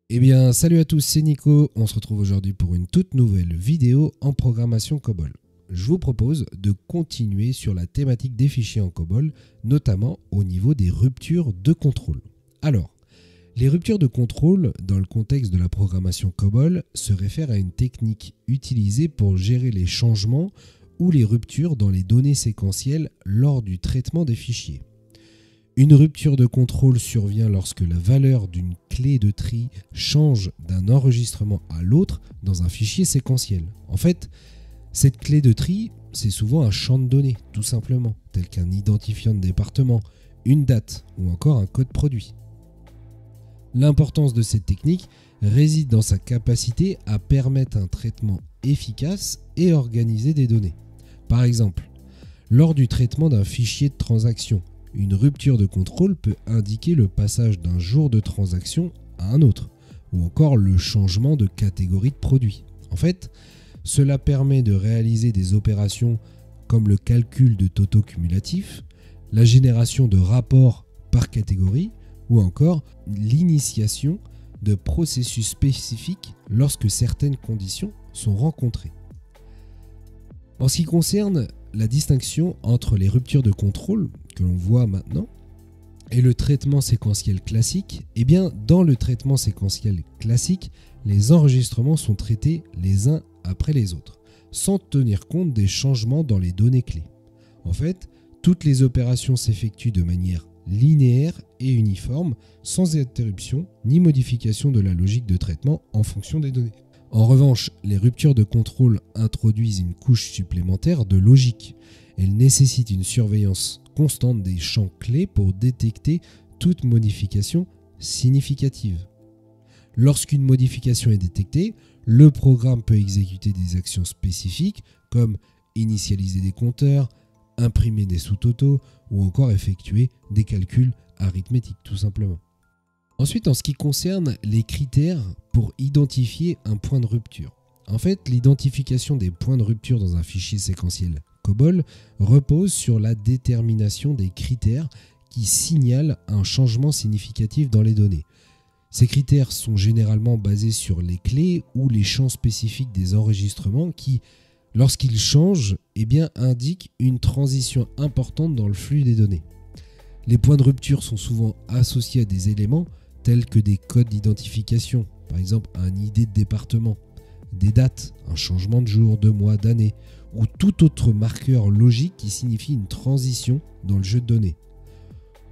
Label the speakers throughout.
Speaker 1: Eh bien, salut à tous, c'est Nico. On se retrouve aujourd'hui pour une toute nouvelle vidéo en programmation COBOL. Je vous propose de continuer sur la thématique des fichiers en COBOL, notamment au niveau des ruptures de contrôle. Alors, les ruptures de contrôle, dans le contexte de la programmation COBOL, se réfèrent à une technique utilisée pour gérer les changements ou les ruptures dans les données séquentielles lors du traitement des fichiers. Une rupture de contrôle survient lorsque la valeur d'une clé de tri change d'un enregistrement à l'autre dans un fichier séquentiel. En fait, cette clé de tri, c'est souvent un champ de données, tout simplement, tel qu'un identifiant de département, une date ou encore un code produit. L'importance de cette technique réside dans sa capacité à permettre un traitement efficace et organisé des données. Par exemple, lors du traitement d'un fichier de transaction, une rupture de contrôle peut indiquer le passage d'un jour de transaction à un autre, ou encore le changement de catégorie de produit. En fait, cela permet de réaliser des opérations comme le calcul de totaux cumulatifs, la génération de rapports par catégorie, ou encore l'initiation de processus spécifiques lorsque certaines conditions sont rencontrées. En ce qui concerne la distinction entre les ruptures de contrôle que l'on voit maintenant et le traitement séquentiel classique, eh bien dans le traitement séquentiel classique, les enregistrements sont traités les uns après les autres, sans tenir compte des changements dans les données clés. En fait, toutes les opérations s'effectuent de manière linéaire et uniforme, sans interruption ni modification de la logique de traitement en fonction des données. En revanche, les ruptures de contrôle introduisent une couche supplémentaire de logique. Elles nécessitent une surveillance constante des champs clés pour détecter toute modification significative. Lorsqu'une modification est détectée, le programme peut exécuter des actions spécifiques comme initialiser des compteurs, imprimer des sous-totaux ou encore effectuer des calculs arithmétiques tout simplement. Ensuite, en ce qui concerne les critères pour identifier un point de rupture. En fait, l'identification des points de rupture dans un fichier séquentiel COBOL repose sur la détermination des critères qui signalent un changement significatif dans les données. Ces critères sont généralement basés sur les clés ou les champs spécifiques des enregistrements qui, lorsqu'ils changent, indiquent une transition importante dans le flux des données. Les points de rupture sont souvent associés à des éléments tels que des codes d'identification, par exemple un ID de département, des dates, un changement de jour, de mois, d'année, ou tout autre marqueur logique qui signifie une transition dans le jeu de données.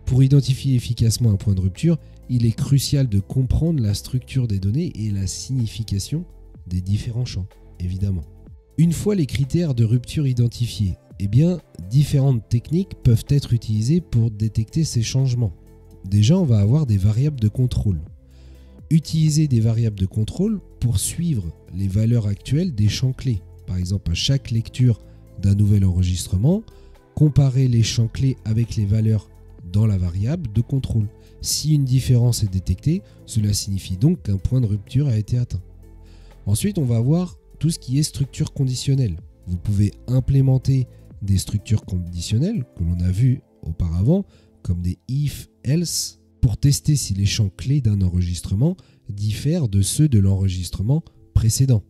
Speaker 1: Pour identifier efficacement un point de rupture, il est crucial de comprendre la structure des données et la signification des différents champs, évidemment. Une fois les critères de rupture identifiés, différentes techniques peuvent être utilisées pour détecter ces changements. Déjà, on va avoir des variables de contrôle. Utiliser des variables de contrôle pour suivre les valeurs actuelles des champs clés. Par exemple, à chaque lecture d'un nouvel enregistrement, comparer les champs clés avec les valeurs dans la variable de contrôle. Si une différence est détectée, cela signifie donc qu'un point de rupture a été atteint. Ensuite, on va voir tout ce qui est structure conditionnelle. Vous pouvez implémenter des structures conditionnelles que l'on a vues auparavant, comme des if, else, pour tester si les champs clés d'un enregistrement diffèrent de ceux de l'enregistrement précédent.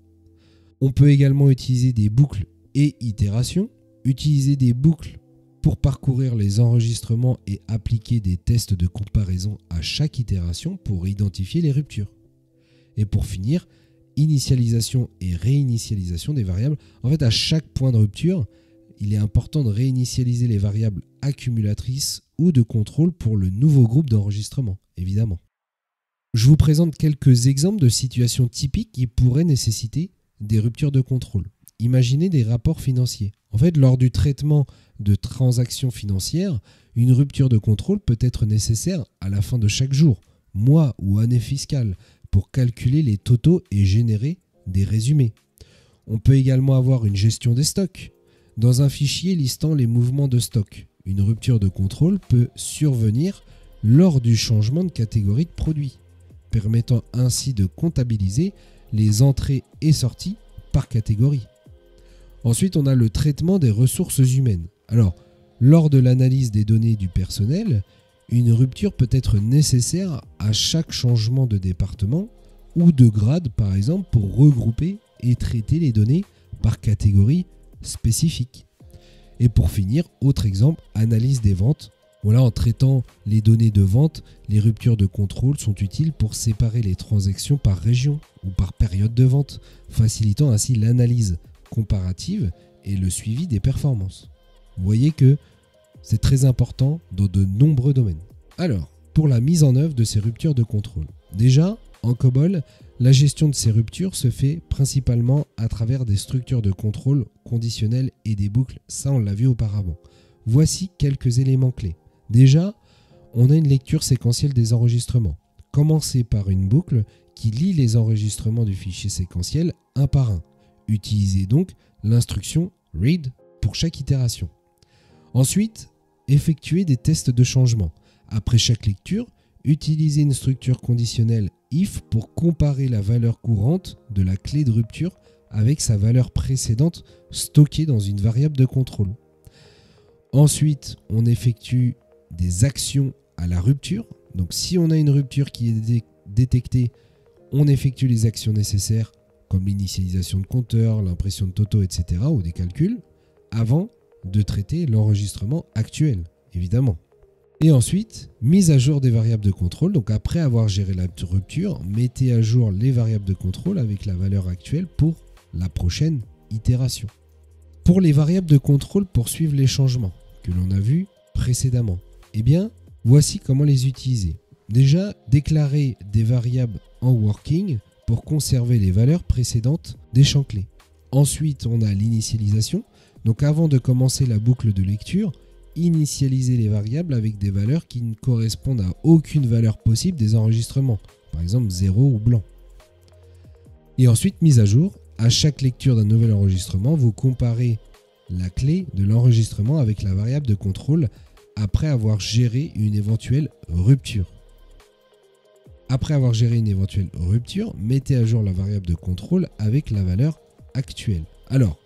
Speaker 1: On peut également utiliser des boucles et itérations, utiliser des boucles pour parcourir les enregistrements et appliquer des tests de comparaison à chaque itération pour identifier les ruptures. Et pour finir, initialisation et réinitialisation des variables. En fait, à chaque point de rupture, il est important de réinitialiser les variables accumulatrices ou de contrôle pour le nouveau groupe d'enregistrement, évidemment. Je vous présente quelques exemples de situations typiques qui pourraient nécessiter des ruptures de contrôle. Imaginez des rapports financiers. En fait, lors du traitement de transactions financières, une rupture de contrôle peut être nécessaire à la fin de chaque jour, mois ou année fiscale pour calculer les totaux et générer des résumés. On peut également avoir une gestion des stocks. Dans un fichier listant les mouvements de stock, une rupture de contrôle peut survenir lors du changement de catégorie de produit, permettant ainsi de comptabiliser les entrées et sorties par catégorie. Ensuite, on a le traitement des ressources humaines. Alors, lors de l'analyse des données du personnel, une rupture peut être nécessaire à chaque changement de département ou de grade, par exemple, pour regrouper et traiter les données par catégorie spécifique. Et pour finir, autre exemple, analyse des ventes. Voilà, en traitant les données de vente, les ruptures de contrôle sont utiles pour séparer les transactions par région ou par période de vente, facilitant ainsi l'analyse comparative et le suivi des performances. Vous voyez que c'est très important dans de nombreux domaines. Alors, pour la mise en œuvre de ces ruptures de contrôle. Déjà, en COBOL, la gestion de ces ruptures se fait principalement à travers des structures de contrôle conditionnelles et des boucles. Ça, on l'a vu auparavant. Voici quelques éléments clés. Déjà, on a une lecture séquentielle des enregistrements. Commencez par une boucle qui lit les enregistrements du fichier séquentiel un par un. Utilisez donc l'instruction read pour chaque itération. Ensuite, effectuez des tests de changement. Après chaque lecture, utilisez une structure conditionnelle if pour comparer la valeur courante de la clé de rupture avec sa valeur précédente stockée dans une variable de contrôle. Ensuite, on effectue des actions à la rupture. Donc si on a une rupture qui est détectée, on effectue les actions nécessaires comme l'initialisation de compteur, l'impression de toto, etc. ou des calculs avant de traiter l'enregistrement actuel, évidemment. Et ensuite, mise à jour des variables de contrôle. Donc après avoir géré la rupture, mettez à jour les variables de contrôle avec la valeur actuelle pour la prochaine itération. Pour les variables de contrôle pour suivre les changements que l'on a vus précédemment, eh bien, voici comment les utiliser. Déjà, déclarer des variables en working pour conserver les valeurs précédentes des champs clés. Ensuite, on a l'initialisation. Donc avant de commencer la boucle de lecture, initialiser les variables avec des valeurs qui ne correspondent à aucune valeur possible des enregistrements, par exemple 0 ou blanc. Et ensuite, mise à jour. À chaque lecture d'un nouvel enregistrement, vous comparez la clé de l'enregistrement avec la variable de contrôle après avoir géré une éventuelle rupture. Après avoir géré une éventuelle rupture, mettez à jour la variable de contrôle avec la valeur actuelle. Alors,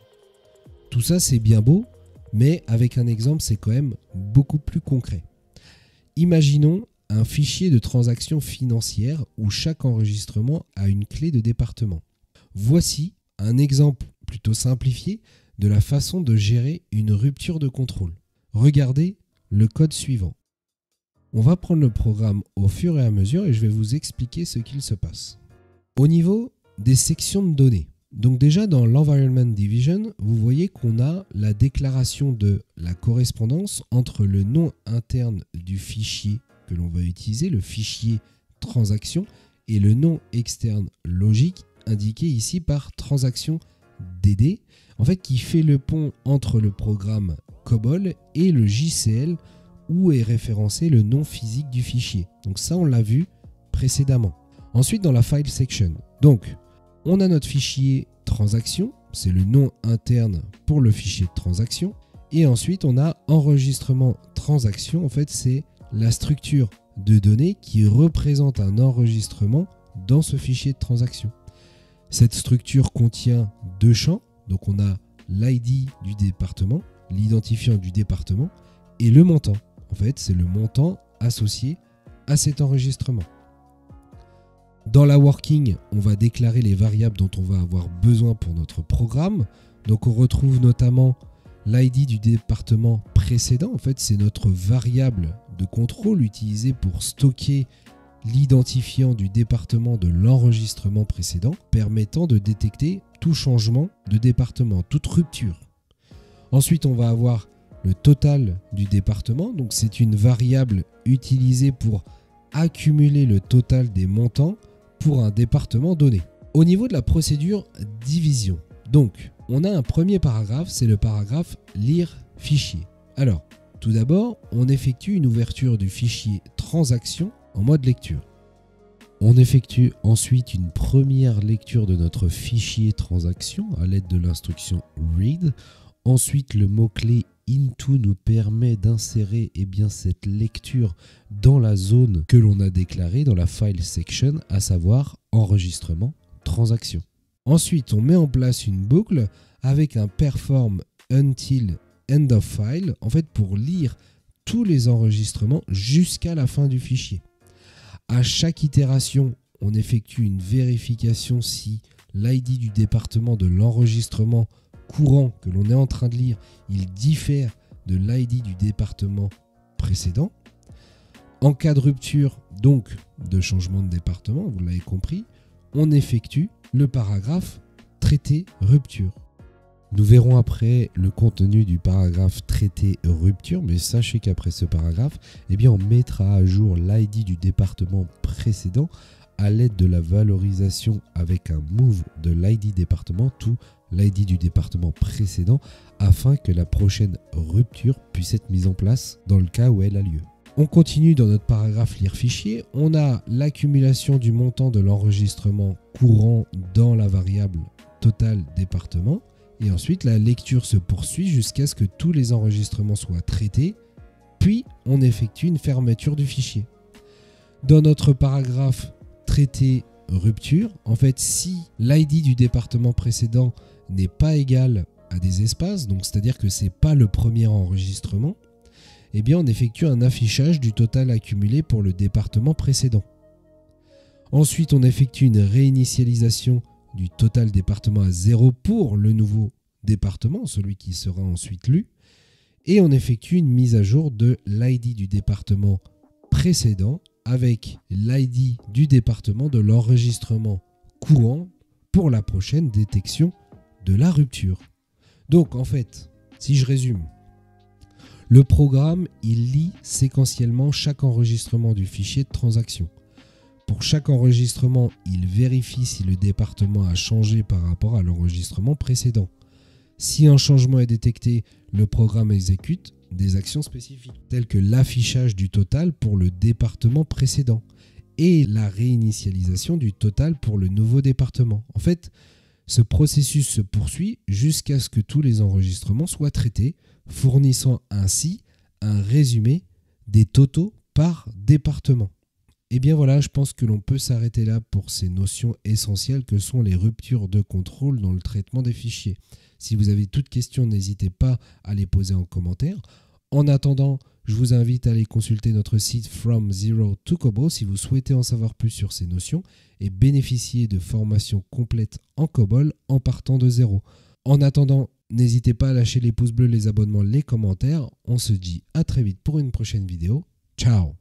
Speaker 1: tout ça c'est bien beau, mais avec un exemple c'est quand même beaucoup plus concret. Imaginons un fichier de transactions financières où chaque enregistrement a une clé de département. Voici un exemple plutôt simplifié de la façon de gérer une rupture de contrôle. Regardez le code suivant. On va prendre le programme au fur et à mesure et je vais vous expliquer ce qu'il se passe. Au niveau des sections de données, donc déjà dans l'Environment Division, vous voyez qu'on a la déclaration de la correspondance entre le nom interne du fichier que l'on va utiliser, le fichier transaction, et le nom externe logique indiqué ici par transaction DD, en fait qui fait le pont entre le programme COBOL et le JCL où est référencé le nom physique du fichier. Donc ça on l'a vu précédemment. Ensuite dans la file section, donc on a notre fichier transaction, c'est le nom interne pour le fichier de transaction, et ensuite on a enregistrement transaction, en fait c'est la structure de données qui représente un enregistrement dans ce fichier de transaction. Cette structure contient deux champs, donc on a l'ID du département, l'identifiant du département, et le montant. En fait, c'est le montant associé à cet enregistrement. Dans la working, on va déclarer les variables dont on va avoir besoin pour notre programme. Donc on retrouve notamment l'ID du département précédent. En fait, c'est notre variable de contrôle utilisée pour stocker l'identifiant du département de l'enregistrement précédent, permettant de détecter tout changement de département, toute rupture. Ensuite, on va avoir le total du département. Donc c'est une variable utilisée pour accumuler le total des montants pour un département donné. Au niveau de la procédure division, donc on a un premier paragraphe, c'est le paragraphe lire fichier. Alors, tout d'abord, on effectue une ouverture du fichier transaction en mode lecture. On effectue ensuite une première lecture de notre fichier transaction à l'aide de l'instruction read. Ensuite, le mot-clé into nous permet d'insérer cette lecture dans la zone que l'on a déclarée dans la file section, à savoir enregistrement transaction. Ensuite, on met en place une boucle avec un perform until end of file, en fait pour lire tous les enregistrements jusqu'à la fin du fichier. À chaque itération, on effectue une vérification si l'ID du département de l'enregistrement courant que l'on est en train de lire, il diffère de l'ID du département précédent. En cas de rupture, donc de changement de département, vous l'avez compris, on effectue le paragraphe traité rupture. Nous verrons après le contenu du paragraphe traité rupture, mais sachez qu'après ce paragraphe, on mettra à jour l'ID du département précédent à l'aide de la valorisation avec un move de l'ID département to l'ID du département précédent afin que la prochaine rupture puisse être mise en place dans le cas où elle a lieu. On continue dans notre paragraphe lire fichier. On a l'accumulation du montant de l'enregistrement courant dans la variable total département. Et ensuite, la lecture se poursuit jusqu'à ce que tous les enregistrements soient traités. Puis, on effectue une fermeture du fichier. Dans notre paragraphe traité rupture, en fait, si l'ID du département précédent n'est pas égal à des espaces, donc c'est-à-dire que ce n'est pas le premier enregistrement, on effectue un affichage du total accumulé pour le département précédent. Ensuite, on effectue une réinitialisation du total département à 0 pour le nouveau département, celui qui sera ensuite lu, et on effectue une mise à jour de l'ID du département précédent avec l'ID du département de l'enregistrement courant pour la prochaine détection de la rupture. Donc en fait, si je résume, le programme, il lit séquentiellement chaque enregistrement du fichier de transaction. Pour chaque enregistrement, il vérifie si le département a changé par rapport à l'enregistrement précédent. Si un changement est détecté, le programme exécute des actions spécifiques, telles que l'affichage du total pour le département précédent et la réinitialisation du total pour le nouveau département. En fait, ce processus se poursuit jusqu'à ce que tous les enregistrements soient traités, fournissant ainsi un résumé des totaux par département. Voilà, je pense que l'on peut s'arrêter là pour ces notions essentielles que sont les ruptures de contrôle dans le traitement des fichiers. Si vous avez toutes questions, n'hésitez pas à les poser en commentaire. En attendant, je vous invite à aller consulter notre site From Zero to COBOL si vous souhaitez en savoir plus sur ces notions et bénéficier de formations complètes en COBOL en partant de zéro. En attendant, n'hésitez pas à lâcher les pouces bleus, les abonnements, les commentaires. On se dit à très vite pour une prochaine vidéo. Ciao!